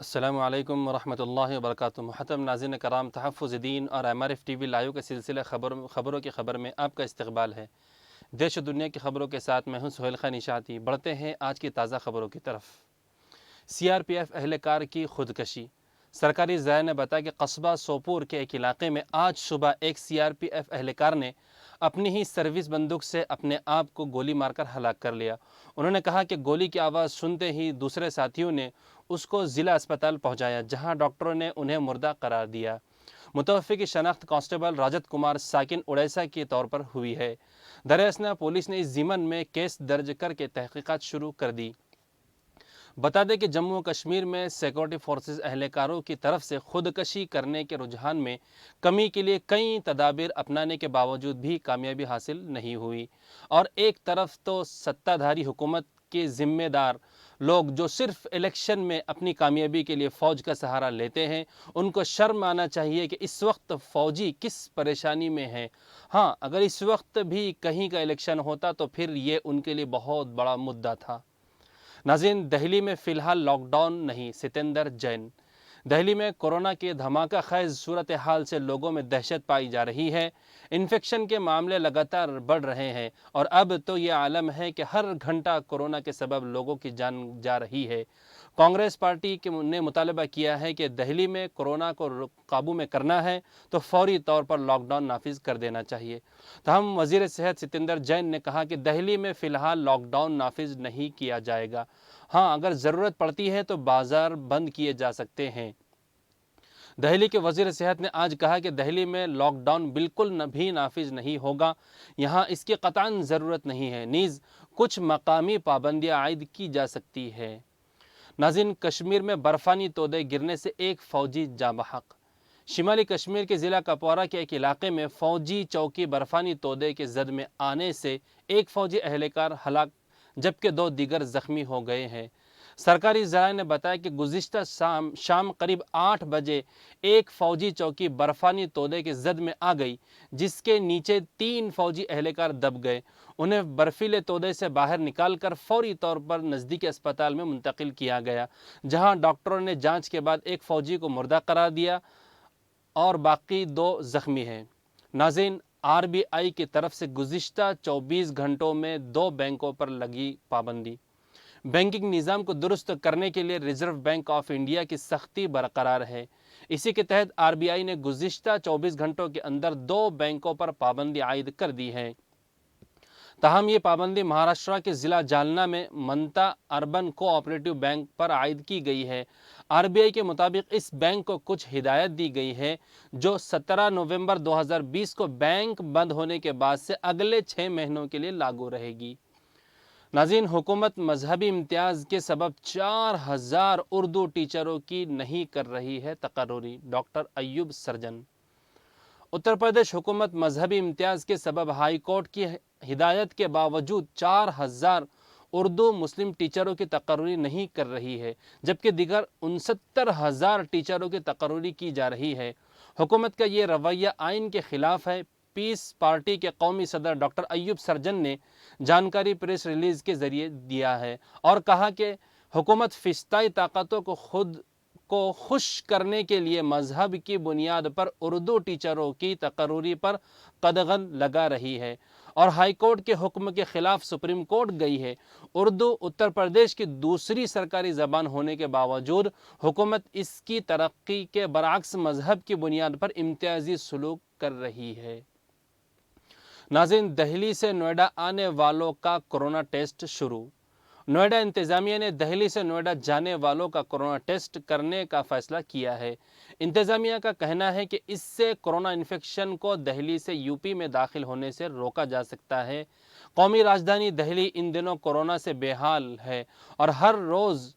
السلام علیکم ورحمۃ اللہ وبرکاتہ۔ محترم ناظرین کرام، تحفظ دین اور MRF ٹی وی لائیو کے سلسلہ خبروں کی خبر میں آپ کا استقبال ہے۔ دیش و دنیا کی خبروں کے ساتھ میں ہوں سہیل خان نشاطی۔ بڑھتے ہیں آج کی تازہ خبروں کی طرف۔ CRPF اہلکار کی خودکشی۔ سرکاری ذرائع نے بتایا کہ قصبہ سوپور کے ایک علاقے میں آج صبح ایک CRPF اہلکار نے اپنی ہی سروس بندوق سے اپنے آپ کو گولی مار کر ہلاک کر لیا۔ انہوں نے کہا کہ گولی کی آواز سنتے ہی دوسرے ساتھیوں نے اس کو ضلع اسپتال پہنچایا، جہاں ڈاکٹروں نے انہیں مردہ قرار دیا۔ متوفی کی شناخت کانسٹیبل راجت کمار ساکن اڑیسہ کے طور پر ہوئی ہے۔ دریں اثنا پولیس نے اس ضمن میں کیس درج کر کے تحقیقات شروع کر دی۔ بتا دیں کہ جموں و کشمیر میں سیکورٹی فورسز اہلکاروں کی طرف سے خودکشی کرنے کے رجحان میں کمی کے لیے کئی تدابیر اپنانے کے باوجود بھی کامیابی حاصل نہیں ہوئی، اور ایک طرف تو ستہ دھاری حکومت کے ذمہ دار لوگ جو صرف الیکشن میں اپنی کامیابی کے لیے فوج کا سہارا لیتے ہیں، ان کو شرم آنا چاہیے کہ اس وقت فوجی کس پریشانی میں ہیں۔ ہاں، اگر اس وقت بھی کہیں کا الیکشن ہوتا تو پھر یہ ان کے لیے بہت بڑا مدعا تھا۔ ناظرین، دہلی میں فی الحال لاک ڈاؤن نہیں۔ ستیندر جین۔ دہلی میں کورونا کے دھماکہ خیز صورتحال سے لوگوں میں دہشت پائی جا رہی ہے۔ انفیکشن کے معاملے لگاتار بڑھ رہے ہیں، اور اب تو یہ عالم ہے کہ ہر گھنٹہ کورونا کے سبب لوگوں کی جان جا رہی ہے۔ کانگریس پارٹی نے مطالبہ کیا ہے کہ دہلی میں کورونا کو قابو میں کرنا ہے تو فوری طور پر لاک ڈاؤن نافذ کر دینا چاہیے۔ تاہم وزیر صحت ستیندر جین نے کہا کہ دہلی میں فی الحال لاک ڈاؤن نافذ نہیں کیا جائے گا۔ ہاں، اگر ضرورت پڑتی ہے تو بازار بند کیے جا سکتے ہیں۔ دہلی کے وزیر صحت نے آج کہا کہ دہلی میں لاک ڈاؤن بالکل بھی نافذ نہیں ہوگا، یہاں اس کی قطعاً ضرورت نہیں ہے، نیز کچھ مقامی پابندیاں عائد کی جا سکتی ہے۔ ناظرین، کشمیر میں برفانی تودے گرنے سے ایک فوجی جاں بحق۔ شمالی کشمیر کے ضلع کپوارہ کے ایک علاقے میں فوجی چوکی برفانی تودے کے زد میں آنے سے ایک فوجی اہلکار ہلاک جبکہ 2 دیگر زخمی ہو گئے ہیں۔ سرکاری ذرائع نے بتایا کہ گزشتہ شام قریب 8 بجے ایک فوجی چوکی برفانی تودے کے زد میں آ گئی، جس کے نیچے 3 فوجی اہلکار دب گئے۔ انہیں برفیلے تودے سے باہر نکال کر فوری طور پر نزدیکی اسپتال میں منتقل کیا گیا، جہاں ڈاکٹروں نے جانچ کے بعد ایک فوجی کو مردہ قرار دیا اور باقی 2 زخمی ہیں۔ ناظرین، RBI کی طرف سے گزشتہ 24 گھنٹوں میں 2 بینکوں پر لگی پابندی۔ بینکنگ نظام کو درست کرنے کے لیے ریزرو بینک آف انڈیا کی سختی برقرار ہے۔ اسی کے تحت RBI نے گزشتہ 24 گھنٹوں کے اندر 2 بینکوں پر پابندی عائد کر دی ہے۔ تاہم یہ پابندی مہاراشٹر کے ضلع جالنا میں منتا اربن کوآپریٹو بینک پر عائد کی گئی ہے۔ RBI کے مطابق اس بینک کو کچھ ہدایت دی گئی ہے جو 17 نومبر 2020 کو بینک بند ہونے کے بعد سے اگلے 6 مہینوں کے لیے لاگو رہے گی۔ ناظرین، حکومت مذہبی امتیاز کے سبب 4000 اردو ٹیچروں کی نہیں کر رہی ہے تقرری۔ Doctor Ayub surgeon. اتر پردیش حکومت مذہبی امتیاز کے سبب ہائی کورٹ کی ہدایت کے باوجود 4000 اردو مسلم ٹیچروں کی تقرری نہیں کر رہی ہے، جبکہ دیگر 69000 ٹیچروں کی تقرری کی جا رہی ہے۔ حکومت کا یہ رویہ آئین کے خلاف ہے۔ پیس پارٹی کے قومی صدر ڈاکٹر ایوب سرجن نے جانکاری پریس ریلیز کے ذریعے دیا ہے اور کہا کہ حکومت فسطائی طاقتوں کو خود کو خوش کرنے کے لیے مذہب کی بنیاد پر اردو ٹیچروں کی تقرری پر قدغن لگا رہی ہے اور ہائی کورٹ کے حکم کے خلاف سپریم کورٹ گئی ہے۔ اردو اتر پردیش کی دوسری سرکاری زبان ہونے کے باوجود حکومت اس کی ترقی کے برعکس مذہب کی بنیاد پر امتیازی سلوک کر رہی ہے۔ ناظرین، دہلی سے نوئیڈا آنے والوں کا کورونا ٹیسٹ شروع۔ نوئیڈا انتظامیہ نے دہلی سے نوئیڈا جانے والوں کا کورونا ٹیسٹ کرنے کا فیصلہ کیا ہے۔ انتظامیہ کا کہنا ہے کہ اس سے کورونا انفیکشن کو دہلی سے UP میں داخل ہونے سے روکا جا سکتا ہے۔ قومی راجدھانی دہلی ان دنوں کورونا سے بے حال ہے اور ہر روز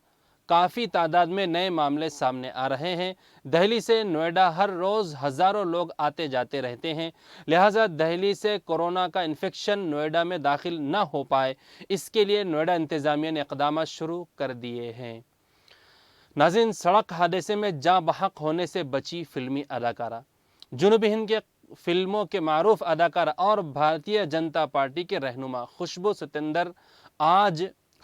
کافی تعداد میں نئے معاملے سامنے آ رہے ہیں۔ دہلی سے نوئیڈا ہر روز ہزاروں لوگ آتے جاتے رہتے ہیں، لہٰذا دہلی سے کورونا کا انفیکشن نوئیڈا میں داخل نہ ہو پائے، اس کے لیے نوئیڈا انتظامیہ نے اقدامات شروع کر دیے ہیں۔ ناظرین، سڑک حادثے میں جاں بحق ہونے سے بچی فلمی اداکارہ۔ جنوبی ہند کے فلموں کے معروف اداکارہ اور بھارتیہ جنتا پارٹی کے رہنما خوشبو ستیندر آج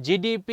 GDP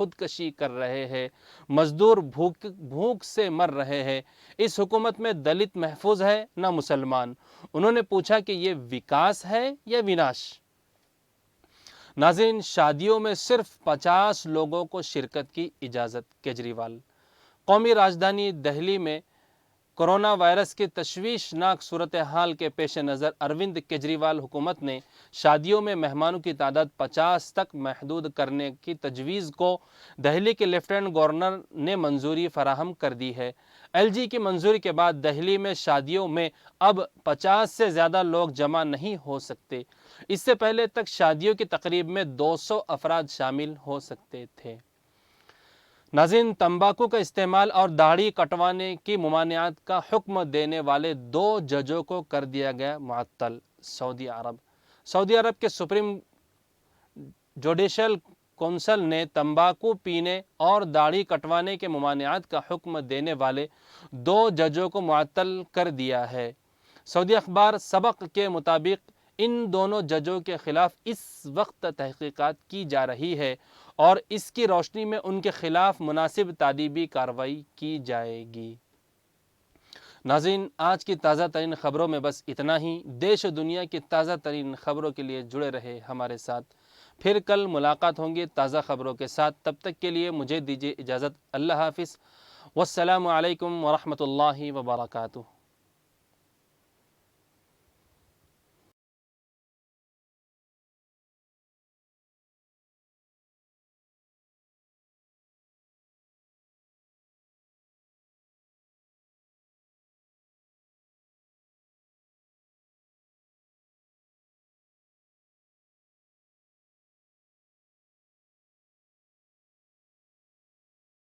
خودکشی کر رہے ہیں، مزدور بھوک سے مر رہے ہیں۔ اس حکومت میں دلت محفوظ ہے نہ مسلمان۔ انہوں نے پوچھا کہ یہ وکاس ہے یا وناش؟ ناظرین، شادیوں میں صرف 50 لوگوں کو شرکت کی اجازت۔ کیجریوال۔ قومی راجدھانی دہلی میں کورونا وائرس کی تشویشناک صورتحال کے پیش نظر اروند کیجریوال حکومت نے شادیوں میں مہمانوں کی تعداد 50 تک محدود کرنے کی تجویز کو دہلی کے لیفٹیننٹ گورنر نے منظوری فراہم کر دی ہے۔ ایل جی کی منظوری کے بعد دہلی میں شادیوں میں اب 50 سے زیادہ لوگ جمع نہیں ہو سکتے۔ اس سے پہلے تک شادیوں کی تقریب میں 200 افراد شامل ہو سکتے تھے۔ ناظرین، تمباکو کا استعمال اور داڑھی کٹوانے کی ممانعت کا حکم دینے والے 2 ججوں کو کر دیا گیا معطل۔ سعودی عرب۔ سعودی عرب کے سپریم جوڈیشل کونسل نے تمباکو پینے اور داڑھی کٹوانے کے ممانعت کا حکم دینے والے 2 ججوں کو معطل کر دیا ہے۔ سعودی اخبار سبق کے مطابق ان دونوں ججوں کے خلاف اس وقت تحقیقات کی جا رہی ہے اور اس کی روشنی میں ان کے خلاف مناسب تادیبی کارروائی کی جائے گی۔ ناظرین، آج کی تازہ ترین خبروں میں بس اتنا ہی۔ دیش و دنیا کی تازہ ترین خبروں کے لیے جڑے رہے ہمارے ساتھ۔ پھر کل ملاقات ہوں گی تازہ خبروں کے ساتھ۔ تب تک کے لیے مجھے دیجیے اجازت۔ اللہ حافظ۔ والسلام علیکم ورحمۃ اللہ وبرکاتہ۔